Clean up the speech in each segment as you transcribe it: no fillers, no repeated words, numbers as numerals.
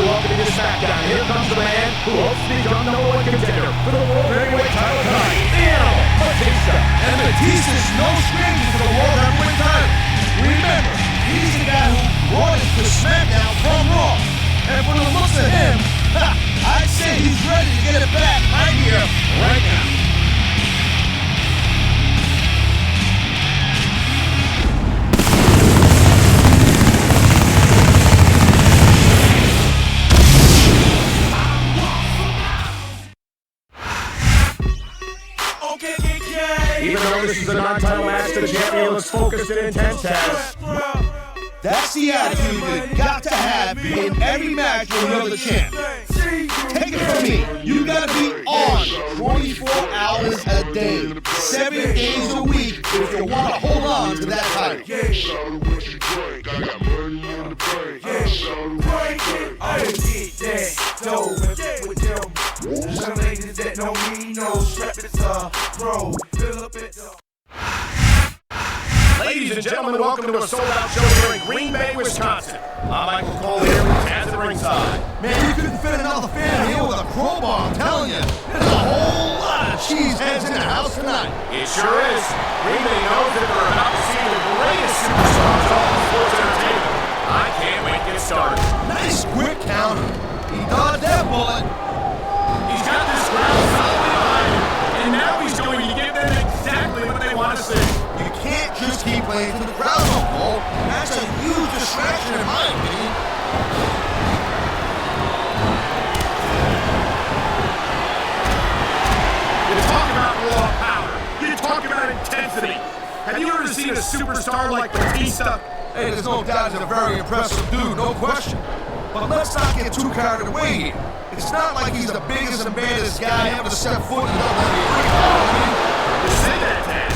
welcoming to SmackDown. Here comes the man who hopes to become #1 contender for the World Heavyweight title tonight, the Animal, Batista. And Batista's no stranger to the World Heavyweight title. Remember, he's the guy who brought it to SmackDown from Raw. And from the looks of him, I'd say he's ready to get it back right here, right now. Even though this is a non-title match, the champion looks focused and intense, Taz. That's the attitude you got to have in every match when you're the champ. Take it from me, you gotta be on 24 hours a day, 7 days a week if you want to hold on to that title. Ladies and gentlemen, welcome to a sold-out show here in Green Bay, Wisconsin. I'm Michael Cole here with Taz at ringside. Man, you couldn't fit another fan here with a crowbar, I'm telling you. There's a whole lot of cheese heads in the house tonight. It sure is. Green Bay knows that we're about to see the greatest superstars of all sports entertainment. I can't wait to get started. Nice quick counter. He dodged that bullet. He's got this crowd solidly behind him, and now he's going to give them exactly what they want to see. You can't just keep playing to the crowd, no, Cole. That's a huge distraction in my opinion. You talk about raw power. You talk about intensity. Have you ever seen a superstar like Batista? Hey, there's no doubt he's a very impressive dude, no question. But let's not get too carried away here. It's not like he's the biggest and baddest guy ever to step foot in WWE. You say that, Taz,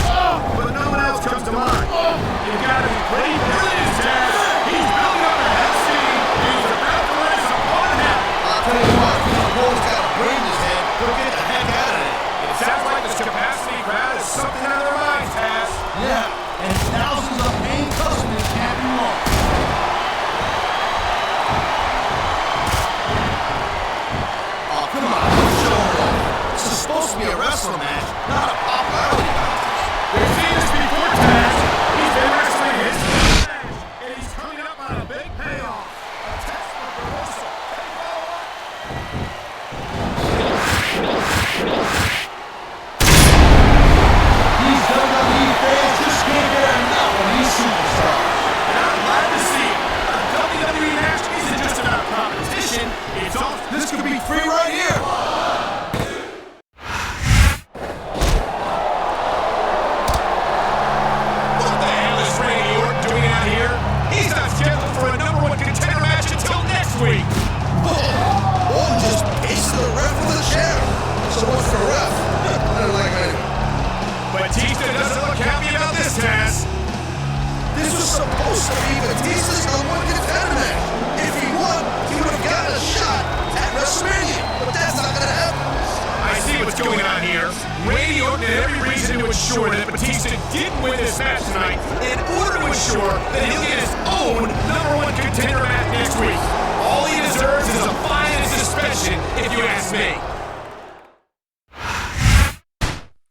but no one else comes to mind. You gotta be pretty brilliant, Taz. He's building up a head steam. He's about to let his opponent out. I'll tell you what, Cole's got a brain in his head. He'll get the heck out of there. It sounds like this capacity crowd is something out of their minds, Taz. Yeah, and thousands of paying customers can't be wrong. Oh, come on, show him off. This is supposed to be a wrestling match, not a popularity contest. We've seen this before, Taz. He's been wrestling his match, and he's coming up on a big payoff. A test for reversal. These WWE fans just can't get enough of these superstars. And I'm glad to see it. A WWE match isn't just about competition. It's also... This could be free right here. What the hell is Randy Orton doing out here? He's not scheduled for a #1 contender match until next week. Orton just pasted the ref with a chair. So what's the ref? I don't like it. Batista doesn't look happy about this, Taz. This was supposed to be Batista's #1 contender match. If he won, he would have gotten a shot at WrestleMania. But that's not going to happen. I see what's going on here. Randy Orton had every reason to ensure that Batista didn't win this match tonight in order to ensure that he'll get his own #1 contender match next week. All he deserves is a fine and suspension, if you ask me.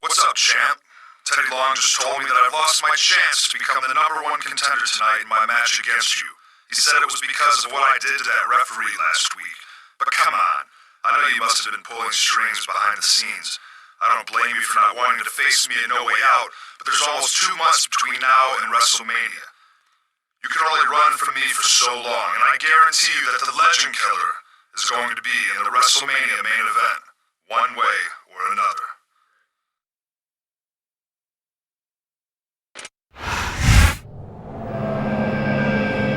What's up, champ? Teddy Long just told me that I've lost my chance to become the #1 contender tonight in my match against you. He said it was because of what I did to that referee last week. But come on, I know you must have been pulling strings behind the scenes. I don't blame you for not wanting to face me at No Way Out, but there's almost 2 months between now and WrestleMania. You can only run from me for so long, and I guarantee you that the Legend Killer is going to be in the WrestleMania main event, one way or another.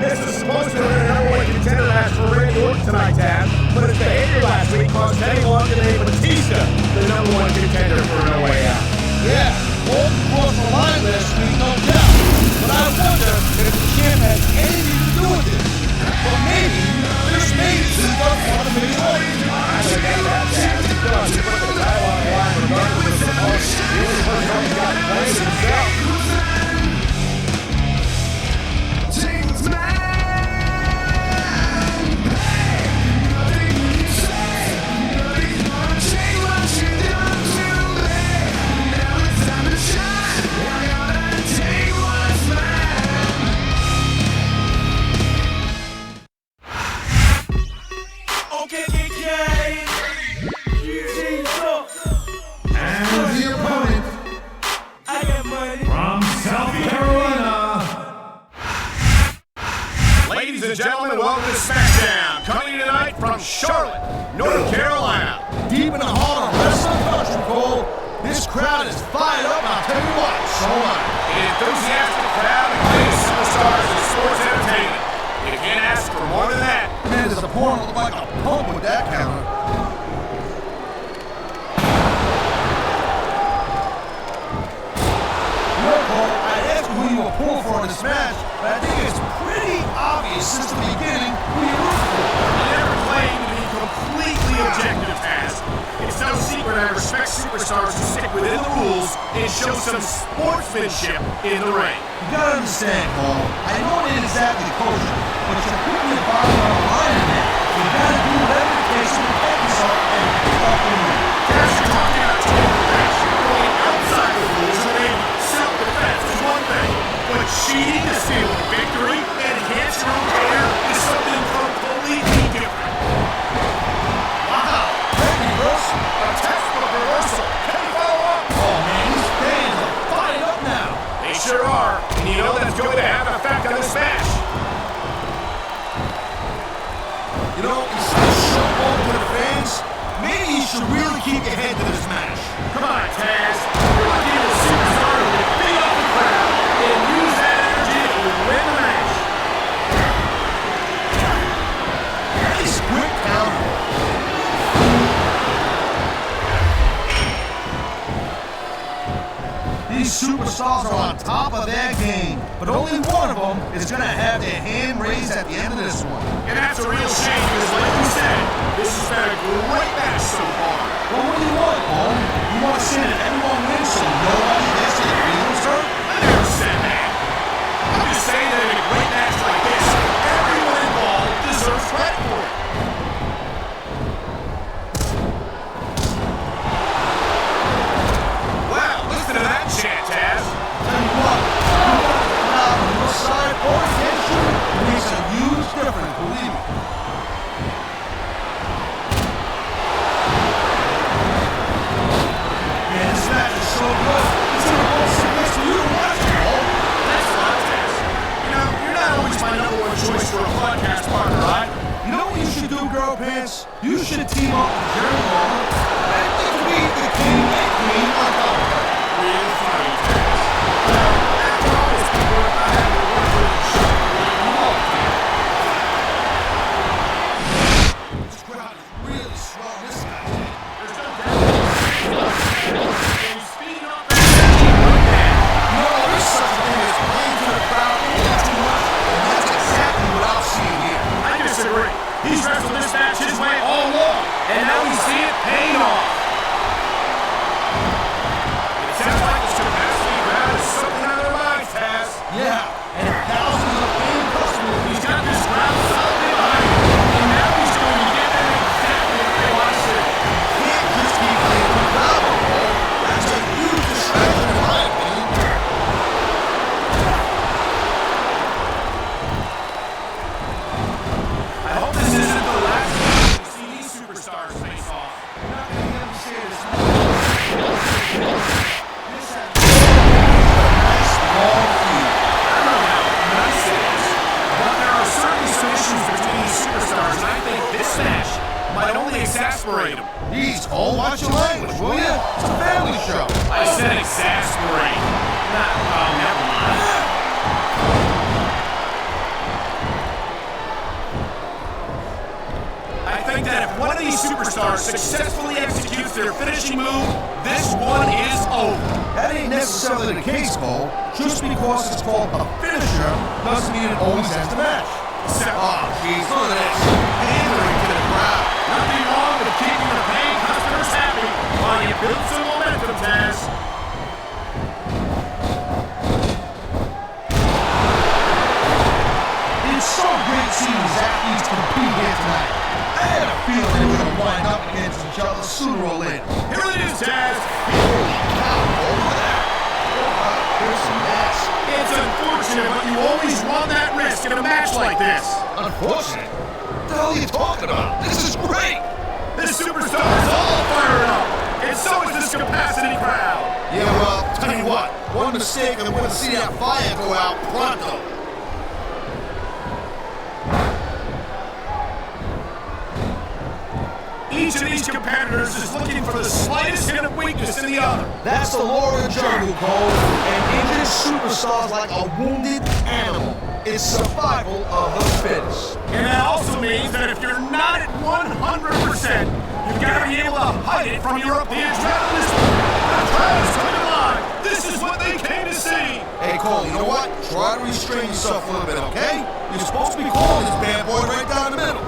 This is supposed to have been a #1 contender match for Randy Orton tonight, Taz, but his behavior last week caused Teddy Long to name Batista the #1 contender for No Way Out. Yeah, Orton crossed the line last week, no doubt. But I wonder if the champ has anything to do with this. Or maybe, just maybe, he doesn't want to be I would have that, Taz. You put the title on the line crowd is fired up, and I'll tell you what, so am I. An enthusiastic crowd and greatest superstars in sports entertainment. You can't ask for more than that. Man, there's a porn look like a pump with that counter. I'd ask you who you were pulling for in this match, but I think it's pretty obvious since the beginning who you root for. I never claim to be completely objective, Taz. It's no secret I respect superstars who stick within the rules and show some sportsmanship in the ring. You gotta understand, Cole. I know it ain't exactly kosher, but you're putting your body on the line in there. You gotta do whatever it takes to protect yourself and pick up the ring. Taz, you're talking about total protection. Going outside the rules and maybe self-defense is one thing, but cheating to steal a victory and enhance your own career is something completely different. Wow, that reversal. A textbook reversal. Can you follow up? Oh man, these fans are fired up now. They sure are, and you know that's going to have an effect on this match. You know, instead of showing off to the fans, maybe you should really keep your head to this match. Come on, Taz. You're looking at a superstar who can beat up the crowd and use that energy to win the match. Nice quick counter. These superstars are on top of their game, but only one of them is going to have their hand raised at the end of this one. And that's a real shame because, like you said, this has been a great match so far. Well, what do you want, Cole? You want to see that everyone wins so nobody gets their feelings hurt? I never said that. I'm just saying that in a great match like this, everyone involved deserves credit for it. Wow, listen to that chant, Taz. Tell you what, you got the crowd on your side or against you, it makes a huge difference, believe me. Man, this match is so good. It's going to go sit next to you to watch it, Cole. Thanks a lot, Taz. You know, you're not always my number one choice for a podcast partner, right? You know what you should do, Girl Pants? You should team up with Jerry Lawler and you can be the king and queen on top of her. Real funny, Taz. Well, after all this work, I had to work with the show. This crowd is really swelling this guy's head. There's no doubt. And he's speeding up that match right now. No, there's such a thing as playing to the crowd a little too much, and that's exactly what I'm seeing here. I disagree. He's wrestled this match his way all along, and now we see it paying off. It sounds like this capacity crowd is something out of their minds, Taz. Yeah, and thousands of paying customers. He's got this crowd solidly behind him, and now he's going to give them exactly what they want to see. Can't just keep playing to the crowd, Cole. That's a huge distraction in my opinion. I hope this isn't the last time we see these superstars face off. You're not going to hear me say this much. This has been a nice long feud. I don't know how nice it is, but there are certainly some issues between these superstars, and I think this match might only exasperate them. Jeez, Cole, watch your language, will ya? It's a family show. I said exasperate. Not, oh, never mind. I think that if one of these superstars successfully executes their finishing move, this one is over. That ain't necessarily the case, Cole. Just because it's called a finisher doesn't mean it always ends the match. Except, Oh, jeez, look at this. Pandering to the crowd. nothing wrong with keeping the paying customers happy while you build some momentum, Taz. It's so great seeing these athletes compete here tonight. I had a feeling they were going to wind up against each other sooner or later. Here it is, Taz. Holy cow, Cole, look at that. Here's some mess. It's unfortunate, but you always run that risk in a match like this. Unfortunate? What the hell are you talking about? This is great. This superstar is all fired up, and so is this capacity crowd. Yeah, well, tell you what. One mistake and we're going to see that fire go out pronto. each of these competitors is looking for the slightest hint of weakness in the other. That's the law of the jungle, Cole. And injured superstars like a wounded animal. It's survival of the fittest. And that also means that if you're not at 100%, you've got to be able to hide it from your opponent's adrenaline. The crowd is coming alive. This is what they came to see. Hey, Cole, you know what? Try to restrain yourself a little bit, okay? You're supposed to be calling this bad boy right down the middle.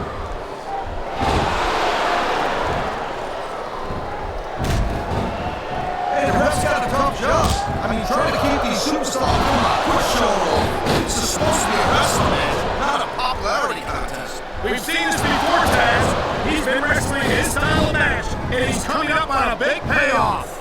Hey, the ref's got a tough job. I mean, trying to keep these superstars from a quick show off. This is supposed to be a wrestling match, not a popularity contest. We've seen this before, Taz. He's been wrestling his style of match, and he's coming up on a big payoff.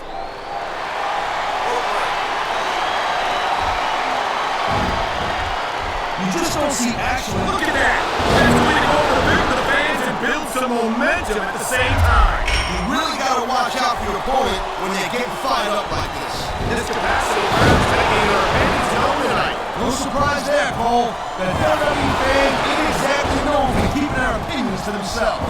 You just don't see action. Look at that! That's going to go over the big of the fans and build some momentum at the same time. You really got to watch out for your opponent when they get fired up like this. This capacity rounds taking their opinions home tonight. No surprise there, Cole. The WWE fans ain't exactly known for keeping their opinions to themselves.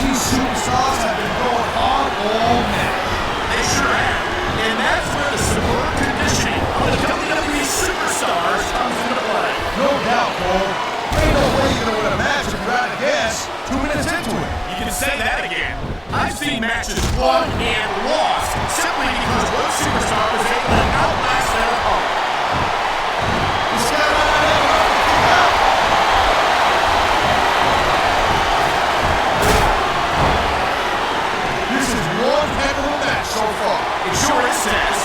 These superstars have been going hard all match. They sure have. And that's where the superb conditioning of the WWE superstars comes into play. No doubt, Cole. Ain't no way you're gonna win a match if you're out of gas 2 minutes into it. You can say that again. I've seen matches won and lost simply because one superstar was able to outlast their opponent. This guy right there, kick out. This is one heck of a match so far. It sure is, Taz.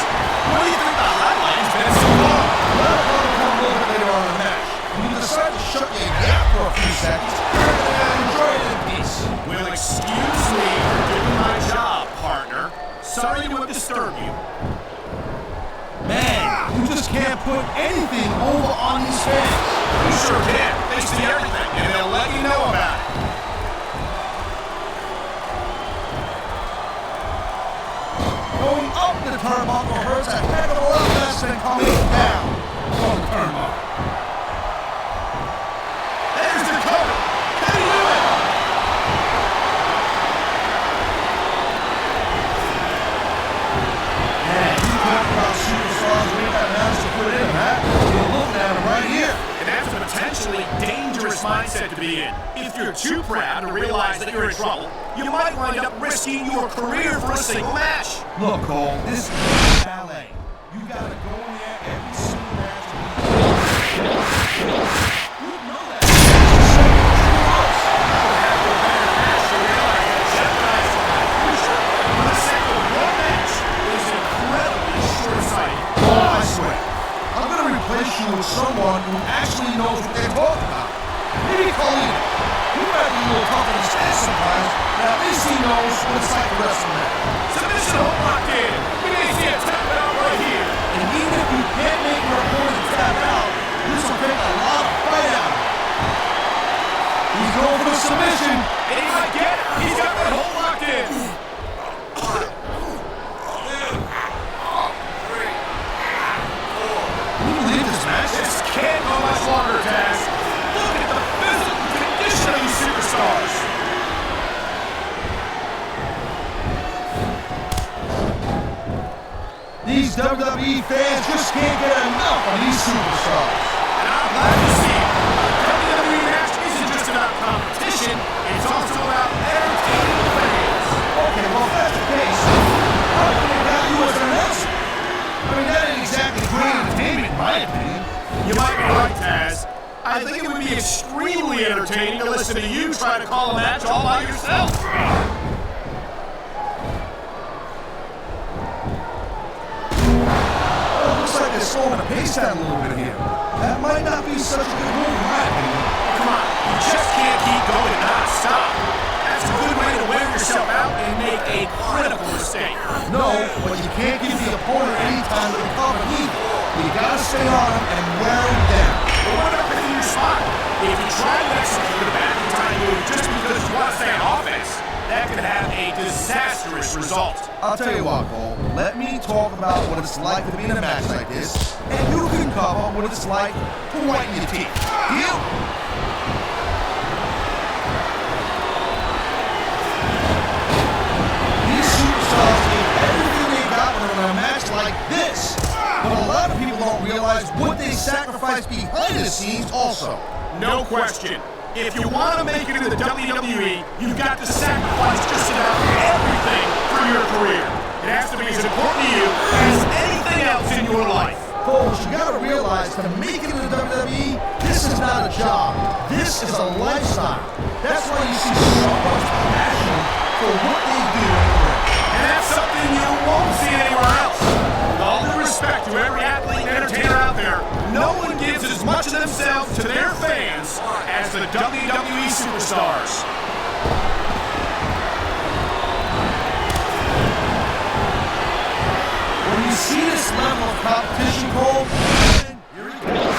What do you think the highlight has been so far? Well, probably come a little bit later on in the match. When you decide to shut your gap for a few seconds, enjoy it in peace. Well, excuse me for doing my job, partner. Sorry to disturb you. Man, you just can't put anything over on these fans. You sure can. They see everything, and they'll let you know about it. Going up the turnbuckle hurts a heck of a lot less than coming down from the turnbuckle. There's the cover. How do you do it? Man, you talk about superstars we got announced to put in, huh? You're looking at them right here. And that's a potentially dangerous mindset to be in. If you're too proud to realize that you're in trouble, you might wind up risking your career for a single match. Look, Cole, this is ballet. You gotta go in there every single match. You know that. Oh, I swear. I'm gonna replace you with someone who actually knows what they're talking about. Maybe Colleen. He might be a little tough on his ass sometimes, but at least he knows what it's like to wrestle now. Submission hold locked in. We may see a tap out right here. And even if you can't make your opponent tap out, this will take a lot of fight out of him. He's going for the submission. And he might get it. He's got that hold locked in. Can you believe this match? This can't go much longer, Taz. Look at the physical condition of these superstars. These WWE fans just can't get enough of these superstars. And I'm glad to see it. A WWE match isn't just about competition. It's also about entertaining the fans. Okay, well, if that's the case, how can they got you as an announcer? I mean, that ain't exactly great entertainment, in my opinion. You might be right, Taz. I think it would be extremely entertaining to listen to you try to call a match all by yourself. Well, it looks like they're slowing the pace down a little bit here. That might not be such a good move, in my opinion. Come on, you just can't keep going non-stop. That's a good way to wear yourself out and make a critical mistake. No, but you can't give the opponent any time to recover either. You gotta stay on him and wear him down. But what about picking your spot? If you try to execute a back in time move just because you want to stay on offense, that could have a disastrous result. I'll tell you what, Cole. Let me talk about what it's like to be in a match like this, and you can cover what it's like to whiten your teeth. Deal? These superstars give everything they got when they're in a match like this. But a lot of people don't realize what they sacrifice behind the scenes also. No question. If you want to make it in the WWE, you've got to sacrifice just about everything for your career. It has to be as important to you as anything else in your life. Folks, you gotta realize to make it in the WWE, this is not a job. This is a lifestyle. That's why you see so much passion for what they do. And that's something you won't see anywhere else. With all due respect to every athlete and entertainer out there, no one gives as much of themselves to their fans as the WWE superstars. When you see this level of competition, Cole, here he goes.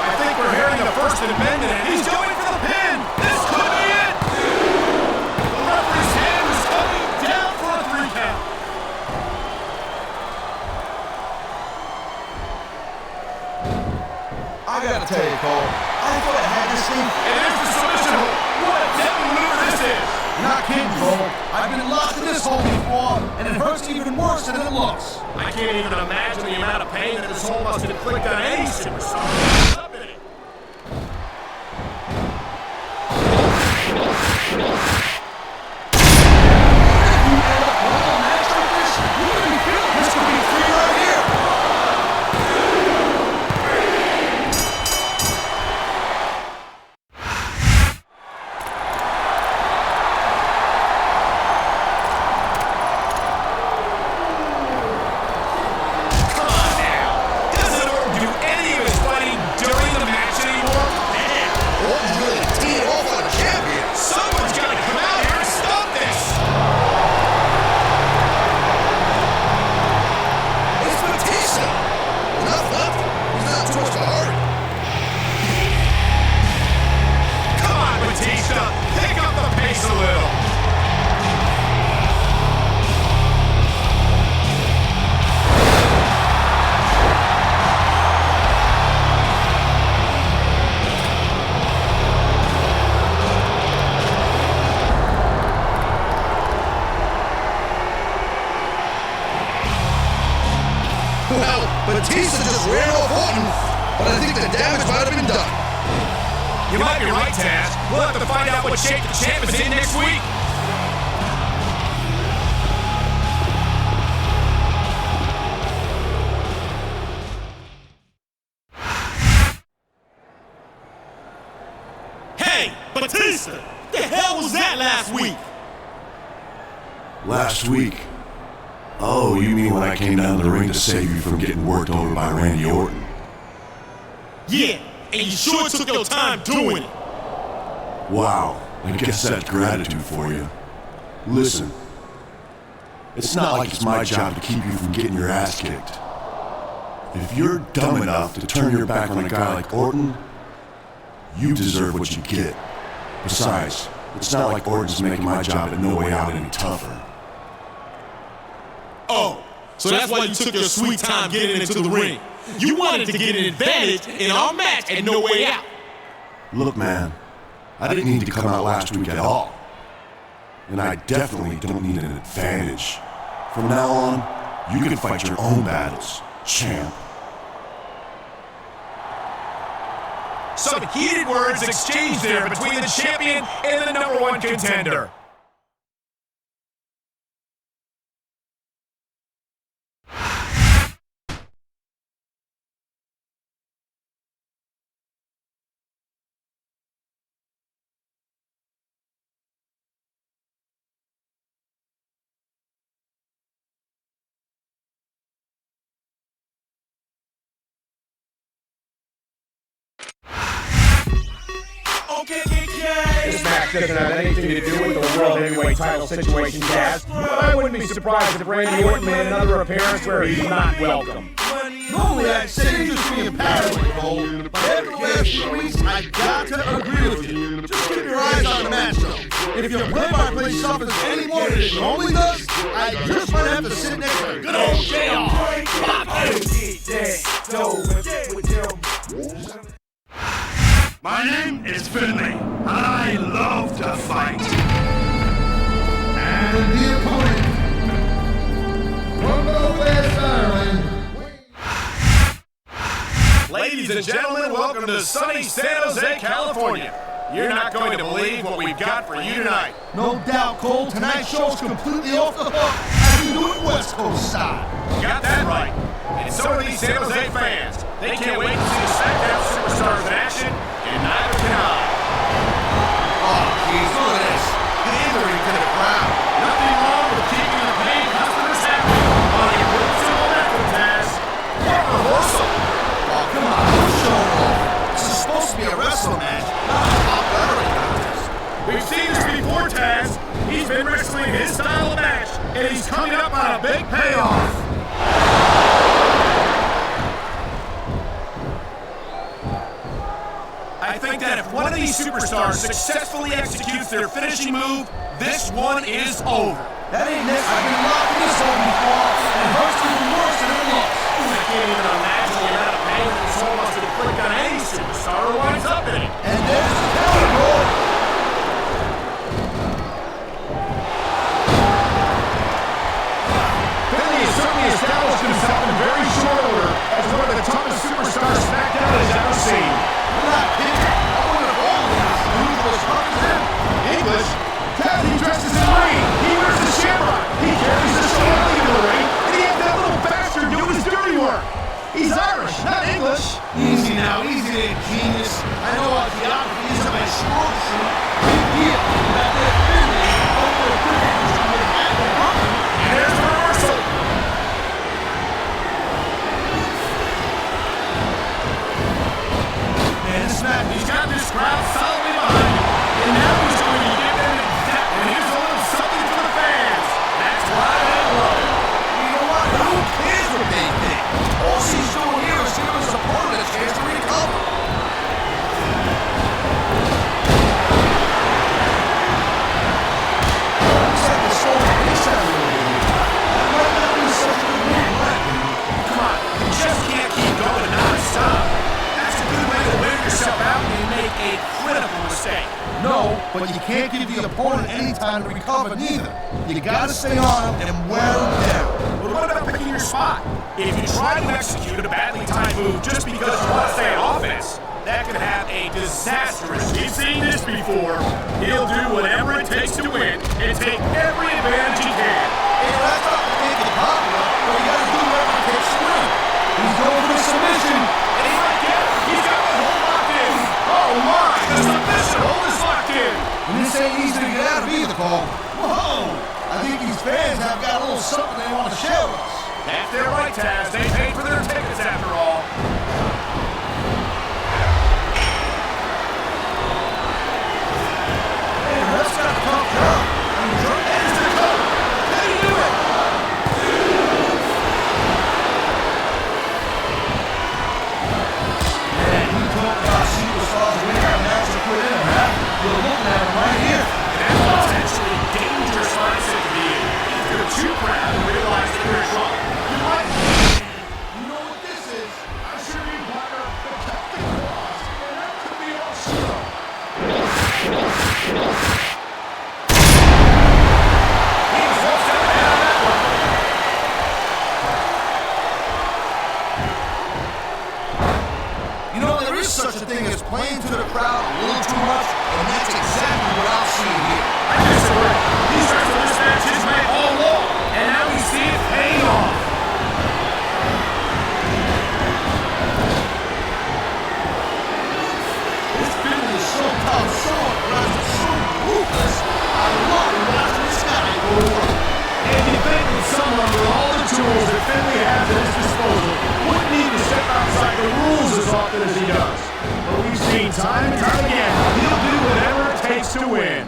I think we're hearing the first amendment, and he's going for the pin. This could be it. The referee's hand is coming down for a 3 count. I gotta tell you, Cole, I thought I had this thing. And there's the submission hold. What a deadly maneuver this is. Not kidding, Cole. I've been locked in this hole before, and it hurts even worse than it looks. I can't even imagine the amount of pain that this hole must have inflicted on any superstar. Well, Batista just ran off Orton, but I think the damage might have been done. You might be right, Taz. We'll have to find out what shape the champ is in next week. Hey, Batista! The hell was that last week? Last week? Oh, you mean when I came down to the ring to save you from getting worked over by Randy Orton? Yeah, and you sure took your time doing it. Wow, I guess that's gratitude for you. Listen, it's not like it's my job to keep you from getting your ass kicked. If you're dumb enough to turn your back on a guy like Orton, you deserve what you get. Besides, it's not like Orton's making my job at No Way Out any tougher. Oh, so that's why you took your sweet time getting into the ring. You wanted to get an advantage in our match at No Way Out. Look, man, I didn't need to come out last week at all. And I definitely don't need an advantage. From now on, you can fight your own battles, champ. Some heated words exchanged there between the champion and the #1 contender. This match doesn't have anything to do with the World Heavyweight title situation, Taz, but I wouldn't be surprised if Randy Orton made another appearance where he's not welcome. Normally I'd say you're just being paranoid, Cole. Everywhere last few weeks, I got to agree with you. Just keep your eyes on the match, though. If your play-by-play suffers any more than it normally does, I just might have to sit next to good old JR. My name is Finley. I love to fight. And the opponent from Northwest Ireland. Ladies and gentlemen, welcome to sunny San Jose, California. You're not going to believe what we've got for you tonight. No doubt, Cole, tonight's show's completely off the hook as we do it West Coast style. You got that right. And so are these San Jose fans. They can't wait to see the SmackDown Superstars in action, and neither can I. Oh, geez, look at this. Pandering to the crowd. Nothing wrong with keeping the paying customers happy on a simple method, Taz. What rehearsal? Oh, come on, don't show off. This is supposed to be a wrestling match, not a popularity contest. We've seen this before, Taz. He's been wrestling his style of match, and he's coming up on a big payoff. I think that if one of these superstars successfully executes their finishing move, this one is over. That ain't this. I've been locked in this hole before, and it hurts even worse than it looks. I can't even imagine the amount of pain that this hole must inflict on any superstar who winds up in it. And there's the counter, Cole. Finley has certainly established himself in very short order as one of the toughest superstars SmackDown has ever seen. I'm not kidding. I wouldn't have all these. Who's as tough as him? English. Taz, he dresses in rain. He wears a shamrock. He carries a shillelagh in the ring. And he has that little bastard doing his dirty work. He's Irish, not English. Easy now, easy there, genius. I know how geography is my strong suit. Big deal. About that Finley, over a difference with Apple Bucket. And there's the reversal. Man, this match, He's got this crowd solidly behind him. And now he's going to give them exactly. And here's a little something for the fans. That's why they love it. you know what? Who cares what they think? All she's doing here is giving his opponent a chance to recover. Looks like the soul of this out of here. That might not be such a good move, right? Come on, you just can't keep going non-stop. That's a good way to wear yourself out and make a critical mistake. No, but you can't give the opponent any time to recover neither. You gotta stay on him and wear him down. But what about picking your spot? If you try to execute a badly timed move just because you want to stay on offense, that could have a disastrous. We've seen this before. He'll do whatever it takes to win and take every advantage he can. Hey, that's not to make it popular, but you gotta do whatever it takes to win. He's going for the submission. And he might get it. He's got the hold locked in. Oh my! The submission hold is locked in. And this ain't easy to get out of either, Cole. Whoa! I think these fans have got a little something they want to share with us. That's their right, Taz. They paid for their tickets after all. Hey, the ref's got a tough job. I mean, there's the cover. Can he do it? Man, you talk about superstars winning a match to put in a match. You're looking at him right here. That's a potentially dangerous mindset to be in. If you're too proud to realize that you're in trouble, you might. You know what this is? I sure do, partner. The Celtic Cross, and that could be all zero. He was one step ahead on that one. You know, there is such a thing as playing to the crowd a little too much, and that's exactly what I'm seeing here. I disagree. He's wrestled this match his way all along, and now we see it paying off. This Finley is so tough, so aggressive, so ruthless. I love watching this guy go to work. And you think that someone with all the tools that Finley has at his disposal wouldn't need to step outside the rules as often as he does. But we've seen time and time again, he'll do whatever it takes to win.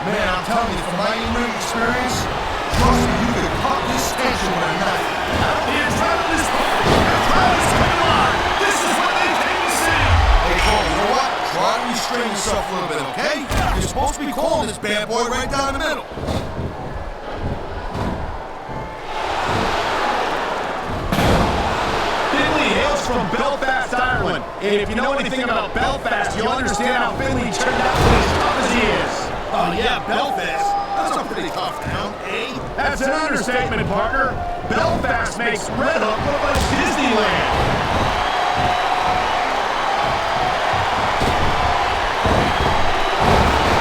Man, I'm telling you, from my in-ring experience, trust me, you could cut this tension with a knife. Try to restrain yourself a little bit, okay? You're supposed to be calling this bad boy right down the middle. Finley hails from Belfast, Ireland. And if you know anything about Belfast, you'll understand how Finley turned out to be as tough as he is. Oh, yeah, Belfast. That's a pretty tough town, eh? That's an understatement, partner. Belfast makes Red Hook look like Disneyland.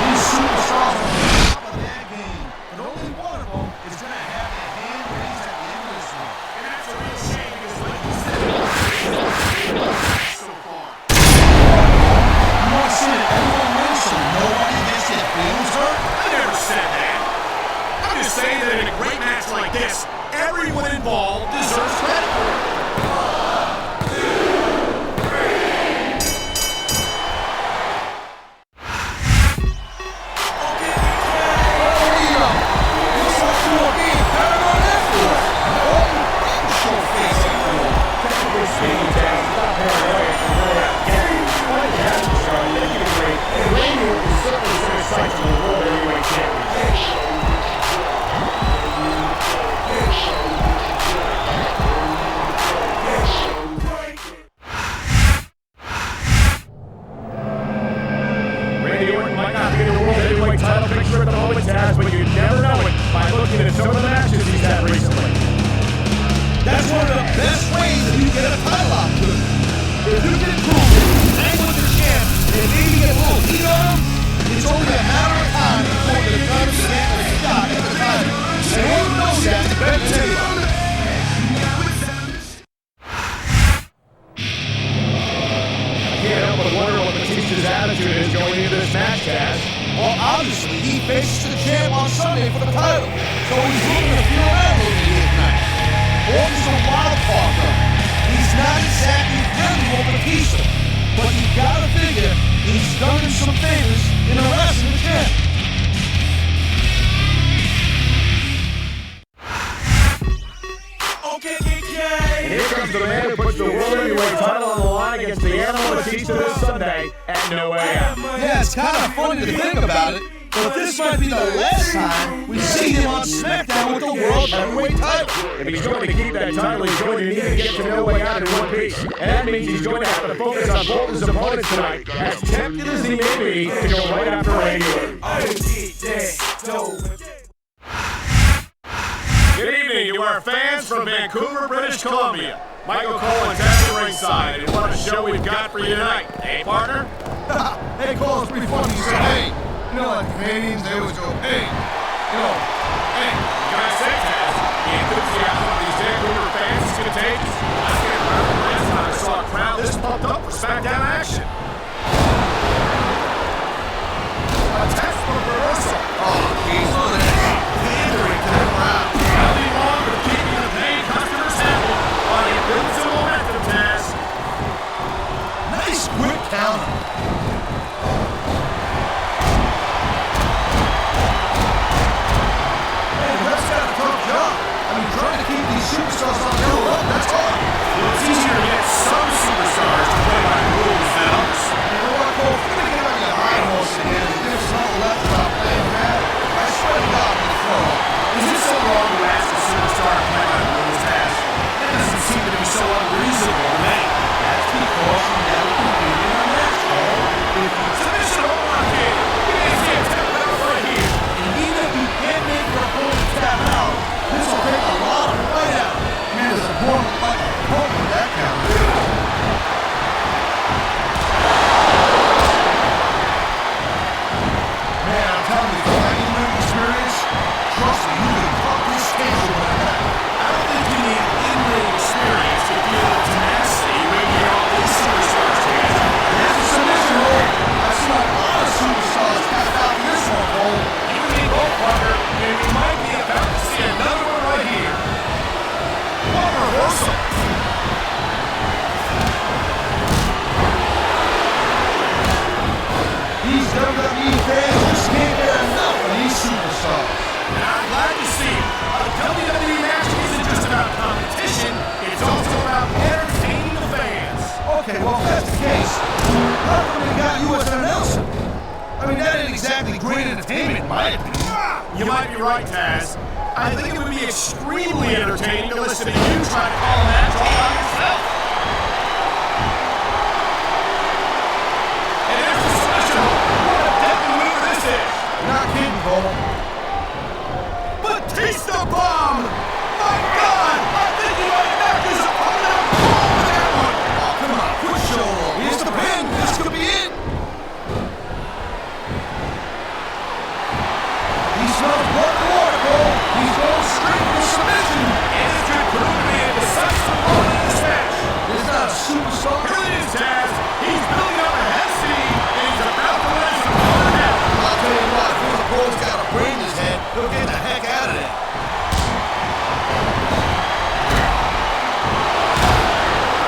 These superstars are on top of their game, but only one of them is going to have their hand raised at the end of this one. And that's a real shame because, like you said, so far. You want to see that everyone wins so nobody gets their feelings hurt? I never said that. I'm just saying that in a great match like this, everyone involved deserves credit for it. But you never know it by looking at some of the matches he's had recently. That's one of the best ways that you get a title opportunity. If you get proven, hang with the champ, and maybe get a little heat on him, it's only a matter of time before the time to get a shot at the title. And whoever knows that, better than anybody. I can't help but wonder what Batista's attitude is going into this match, Taz. Well, obviously, he faces the champ on Sunday for the title, so he's looking to feel around a little bit tonight. Orton's a wild card, though. He's not exactly friendly with Batista, but you gotta figure he's done him some favors in arresting the champ. And here comes the man who puts the World Heavyweight title on the line against the Animal Batista this Sunday at No Way Out. Yeah, it's kind of funny to think about it, but this might be the last time we see him on SmackDown with the World Heavyweight title. If he's going to keep that title, he's going to need to get to No Way Out in one piece. And that means he's going to have to focus on both his opponents tonight, as tempted as he may be to go right after Randy Orton. Good evening to our fans from Vancouver, British Columbia. Michael Cole and Taz ringside, and what a show we've got for you tonight. Hey, partner? Hey, Cole, it's pretty funny. You say, hey. You know, like Canadians, they always go, hey. You know, hey. Can I say, Taz, the enthusiasm of these Vancouver fans is contagious. I can't remember the last time I saw a crowd this pumped up for SmackDown action. A test for reversal. Oh, geez, look at that. Pandering to the crowd. Nothing wrong with keeping the paying customers happy while you build some momentum, Taz. Nice quick counter. Hey, the ref's got a tough job. I mean, trying to keep these superstars on their level, that's hard. Well, it's easier to get some superstars to play by the rules than others. You know what, Cole? If you're going to get on your high horse again and there's nothing left about playing that, I swear to God, I'm going to throw up. Is it so wrong to ask a superstar to play by the rules, Taz? That doesn't seem to be so unreasonable to me. That's because you never competed in a match, Cole. Submission hold on here. You didn't see him tap out right here. And even if you can't make your opponent tap out, this will take a lot of fight out. Man, there's a point like a pump with that count. Man, I'm telling you, from my in-ring experience, trust me, you can talk this schedule like that. I don't think you need in-ring experience to feel the tenacity when you're all these superstars together. There's a submission hold. I've seen a lot of superstars tap out in this one, Cole. You and me both, partner, and we might be about to see another one right here. What a reversal. These WWE fans just can't get enough of these superstars. And I'm glad to see it. A WWE match isn't just about competition, it's also about entertaining the fans. Okay, well, if that's the case, how how come they got you as an announcer? I mean, that ain't exactly great entertainment, in my opinion. You might be right, Taz. I think it would be extremely entertaining to listen to you try to call a match all by yourself. And there's the special. What a deadly maneuver this is. Not kidding, Cole. Batista bomb! My God! I think he might knock his opponent out cold with that one. Oh, come on, push show. Here's the pin. This could be it. He smells blood and water, Cole. He's going straight for submission. And this could prove to be a decisive moment in this match. This is not a superstar. Here it is, Taz. He's building up a head steam, and he's about to let his opponent out. I'll tell you what, if the Cole's got a brain in his head, he'll get the heck out of there.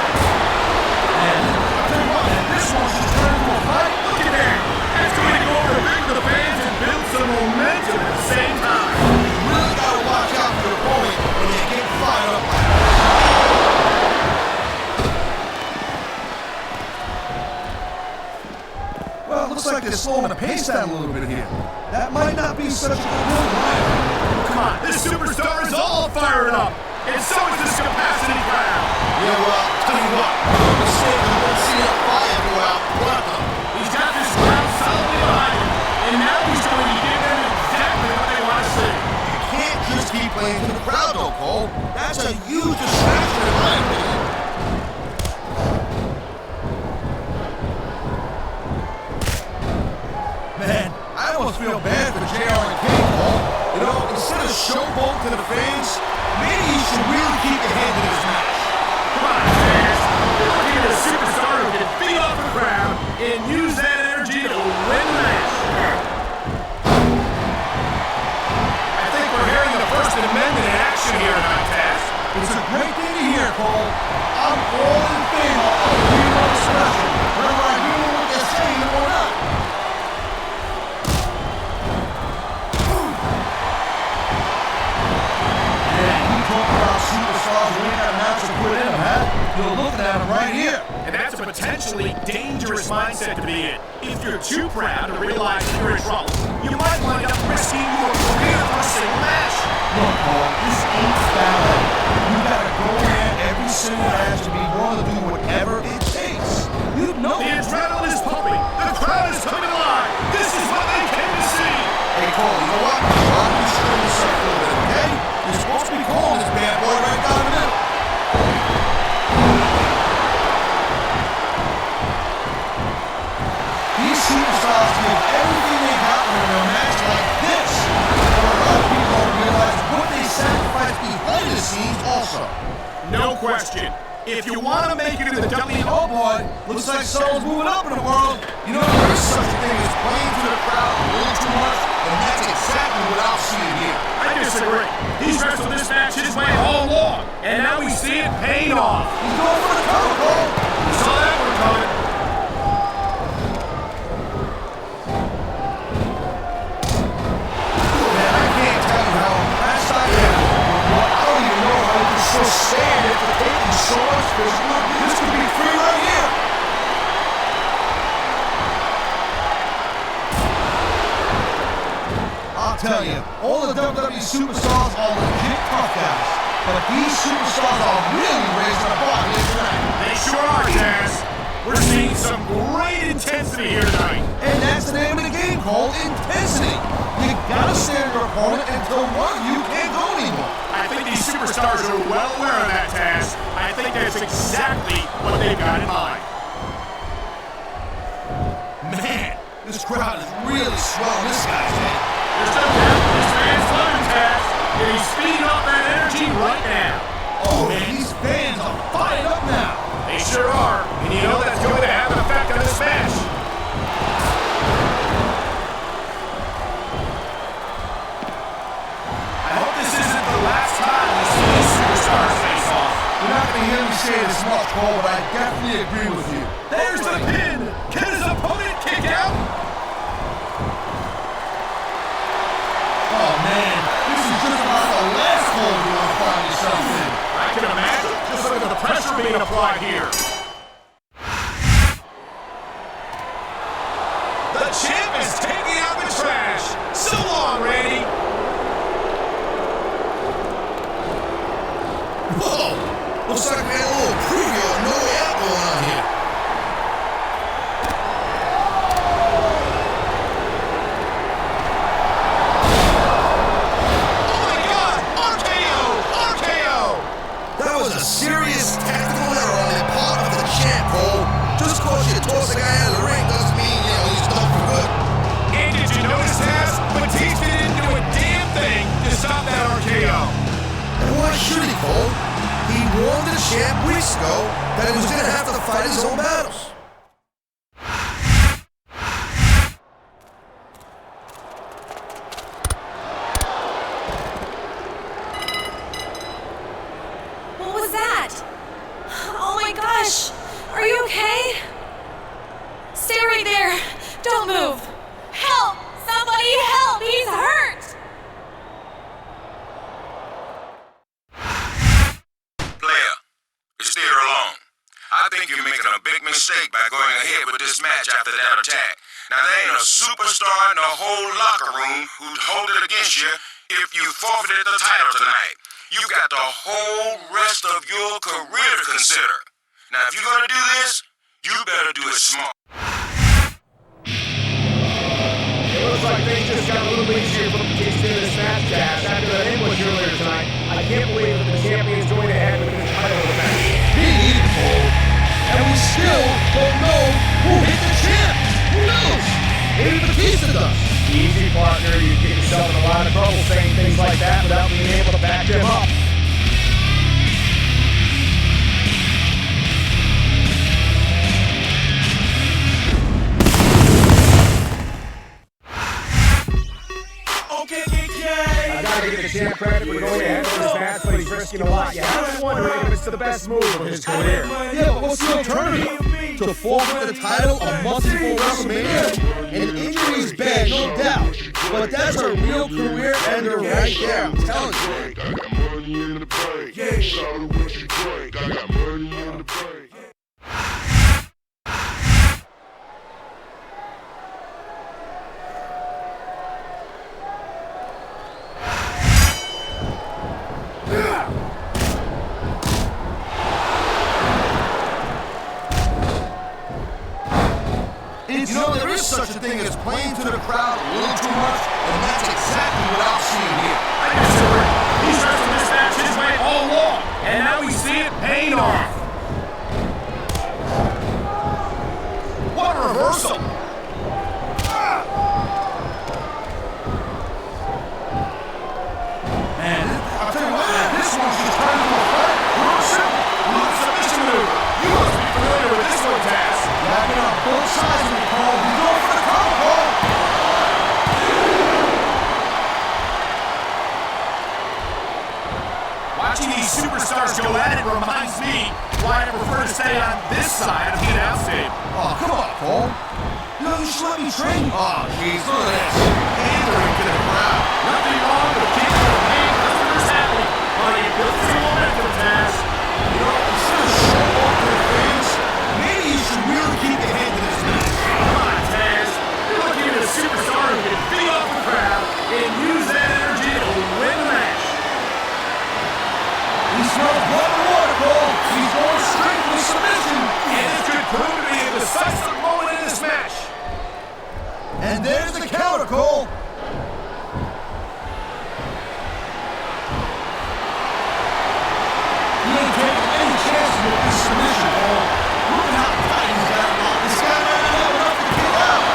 And I'll tell you what, man, this one's just turned into a fight. Look at that. That's going to go over big for the fans and build some momentum at the same time. You really gotta watch out for your opponent when you get fired up like that. Well, it looks like they're slowing the pace down a little bit here. That might not be such a good move, right? Come on, this superstar is all fired up. And so is this capacity crowd. Yeah, well, tell you what, no mistake, you won't see that fire go out. Welcome. He's got this crowd solidly behind him. And now he's going to give them exactly what they want to see. You can't just keep playing to the crowd, though, Cole. That's a huge distraction, in my opinion. Man, I almost feel bad for JR and King, Cole. You know, instead of showboating to the fans, maybe you should really keep your hand in this match. Come on, fans. You're looking at a superstar who can feed off the crowd and use that energy to win the match. I think we're hearing the First Amendment in action here tonight, Taz. It's a great thing to hear, Cole. I'm all in favor of freedom of expression, whether I hear what they're saying or not. Yeah, you talk about superstars who ain't got an ounce to put in them, huh? You're looking at them right here. And that's a potentially dangerous mindset to be in. If you're too proud to realize you're in trouble, you might wind up risking your career for a single match. Look, Paul, this ain't ballet. You gotta go in every single match and be willing to do whatever it takes. You know The it. adrenaline is pumping. The crowd is coming alive. This is what they came to see. Hey, Cole, you know what? Try to restrain yourself a little bit, okay? You're supposed to be calling this bad boy right down the middle. These superstars give everything they got in a match like this. But a lot of people don't realize what they sacrifice behind the scenes also. No question. If you want to make it in the WWE, Oh boy, looks like someone's moving up in the world. You know, there is such a thing as playing to the crowd a little too much, and that's exactly what I'll see here. I disagree. He's wrestled this match his way all along, and now we see it paying off. He's going for the cover, Cole. We saw that one coming. Man, I can't tell you how impressed I am. Well, I don't even know how you can still stand it for taking so much physical abuse. This could be free right here. I'll tell you, all the WWE superstars are legit tough guys. But these superstars are really raising the bar here tonight. They sure are, Taz. We're seeing some great intensity here tonight. And that's the name of the game, Cole, intensity. You gotta stand your opponent until one of you can't go anymore. I think these superstars are well aware of that, Taz. I think that's exactly what they've got in mind. Man, this crowd is really swelling this guy's head. There's no doubt these fans love him, Taz. And he's feeding off that energy right now. Oh, man, these fans are fired up now. They sure are. And you know that's going to have an effect on this match. I hope this isn't the last time we see these superstars face off. You're not going to hear me say this much, Cole, but I definitely agree with you. There's the pin. Can his opponent kick out? Oh, man, this is just about the last hole you want to find yourself in. I can imagine. Just look at the pressure being applied here. Whoa! Looks like we had a little preview of No Way Out going on here. Oh my God! RKO! RKO! That was a serious tactical error on the part of the champ, Cole. Just cause you toss a guy out of the ring doesn't mean, he's done for good. And did you notice, Taz? Batista didn't do a damn thing to stop that RKO. And why should he, Cole? He warned the champ weeks ago that he was going to have to fight his own battles. What was that? Oh my gosh! Are you okay? Stay right there! Don't move! Help! Somebody help! He's hurt! Player, it's theater alone. I think you're making a big mistake by going ahead with this match after that attack. Now, there ain't a superstar in the whole locker room who'd hold it against you if you forfeited the title tonight. You got the whole rest of your career to consider. Now, if you're gonna do this, you better do it smart. It looks like things just got a little easier for Batista in this match, Jazz. After that ambush earlier tonight, I can't believe that the champion's going ahead with this title match. Me neither, Cole. And we still don't know who hit the champ. Who knows? Maybe Batista does. Easy, partner. You get yourself in a lot of trouble saying things like that without being able to back them up. I gotta give the champ credit for going ahead with this match, but he's risking a lot. You have to wonder if it's the best move of his career. Yeah, but what's the alternative? To forfeit the title a month before WrestleMania? An injury is bad, no doubt. But that's a real career ender right there, I'm telling you. I got money in the bank. Yeah. Shout out when she drink. I got money in the bank. There is such a thing as playing to the crowd a little too much, and that's exactly what I'm seeing here. I disagree. He's wrestled this match his way all along, and now we see it paying off. What a reversal! Man, I'll tell you what, man, this one's just turned into a fight. Real simple. Look, submission maneuver. You must be familiar with this one, Taz. Backing up both sides of the call. He's going for the cover, Cole. Watching these superstars go at it reminds me why I prefer to stay on this side of the announce table. Oh, come on, Cole. You should let me train you. Oh, jeez, look at this. Pandering to the crowd. Nothing wrong with keeping the main customers happy while you build some momentum, Taz. Instead of showing off to the fans, maybe you should really keep your hand to this match. Come on, Taz. You're looking at a superstar who can beat off the crowd and use that energy to win the match. He smells blood and water, Cole. He's going straight for the submission. And it could prove to be a decisive moment in this match. And there's the counter, Cole. He ain't taking any chances with this submission, Cole. Look at how tight he's got him on. This guy might not have enough to kick out.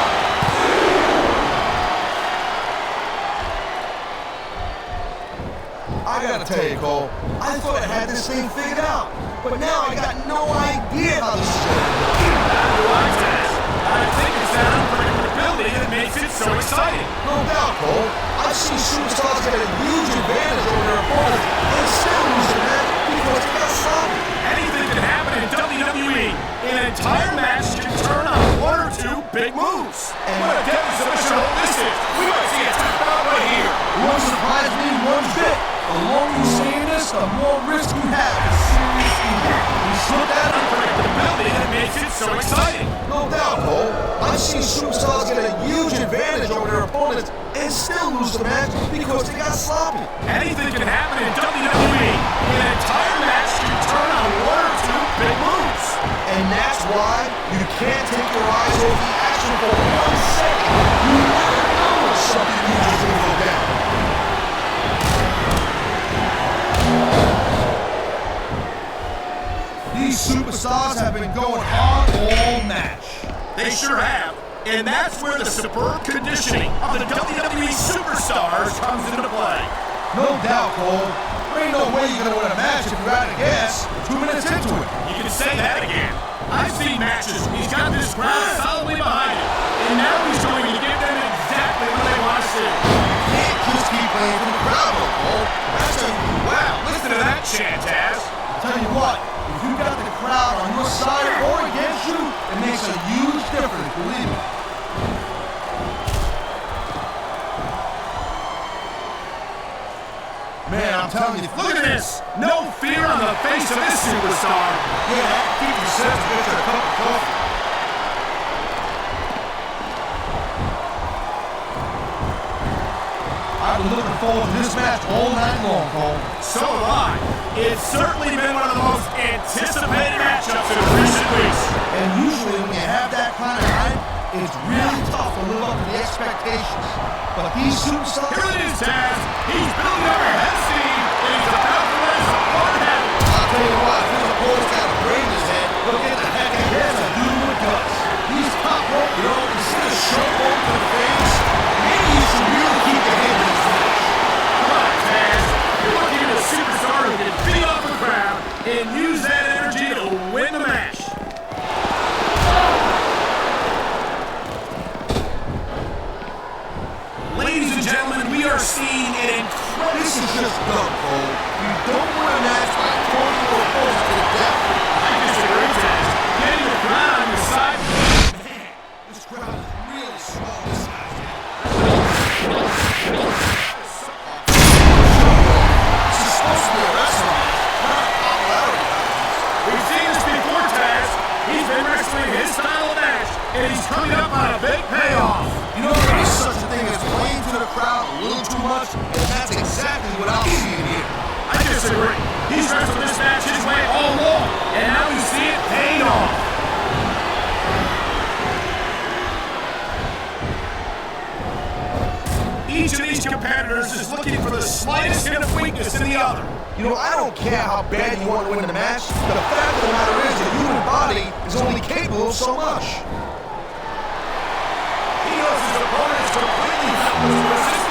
I gotta tell you, Cole, I thought I had this thing figured out. But now I got no idea how this is going to go. Neither do I, Taz. I think it's that unpredictability that makes it so exciting. No doubt, Cole. I've seen superstars get a huge advantage over their opponents and still lose the match because they got sloppy. Anything can happen in WWE. An entire match can turn on one or two big moves. And what a deadly submission hold this is. We might see a tap out right here. It won't surprise me one bit. The longer you stay in this, the more risk you have of serious injury. You slip that Unpredictability that makes it so exciting. No doubt, Cole. I've seen superstars get a huge advantage over their opponents and still lose the match because they got sloppy. Anything can happen in WWE. An entire match why? You can't take your eyes off the action for 1 second. You never know when something new is going to go down. These superstars have been going hard all match. They sure have. And that's where the superb conditioning of the WWE superstars comes into play. No doubt, Cole. There ain't no way you're going to win a match if you're out of gas 2 minutes into it. You can say that again. I've seen matches. He's got this crowd solidly behind him. And now he's going to give them exactly what they want to see. You can't just keep playing for the crowd, though, Cole. That's a Wow, listen to that chant, Taz. I'll tell you what, if you got the crowd on your side or against you, it makes a huge difference, believe me. Man, I'm telling you, Look at this. No fear on the face of this superstar. yeah, that 50 cents to get you a cup of coffee. I've been looking forward to this match all night long, Cole. So have I. It's certainly been one of the most anticipated matchups in recent weeks. And usually when you have that kind of hype, it's really tough to live up to the expectations. But these superstars... Here it is, Taz. He's building up a head steam, and he's about to let his opponent have it. I'll tell you what, if his opponent's got a brain in his head, he'll get the heck out of here to do what it does. He's top rope, you know, instead of showboating to the fans, maybe you should really keep your hand in his match. Come on, Taz. You're looking at a superstar who can beat off the crowd and use that energy to win the match. Ladies and gentlemen, we are seeing an incredible... This is just dumb, Cole. You don't win a match by throwing your opponent to the death. I disagree, Taz. Getting the crowd on your side... Man, this crowd is really strong this time. This is supposed to be a wrestling match, not a popularity contest. We've seen this before, Taz. He's been wrestling his style of match, and he's coming up on a big payoff. You know, there is such a thing as playing to the crowd a little too much, and that's exactly what I'm seeing here. I disagree. He's wrestled this match his way all along, and now we see it paying off. Each of these competitors is looking for the slightest hint of weakness in the other. You know, I don't care how bad you want to win the match. The fact of the matter is the human body is only capable of so much. He knows his opponent is completely helpless to resist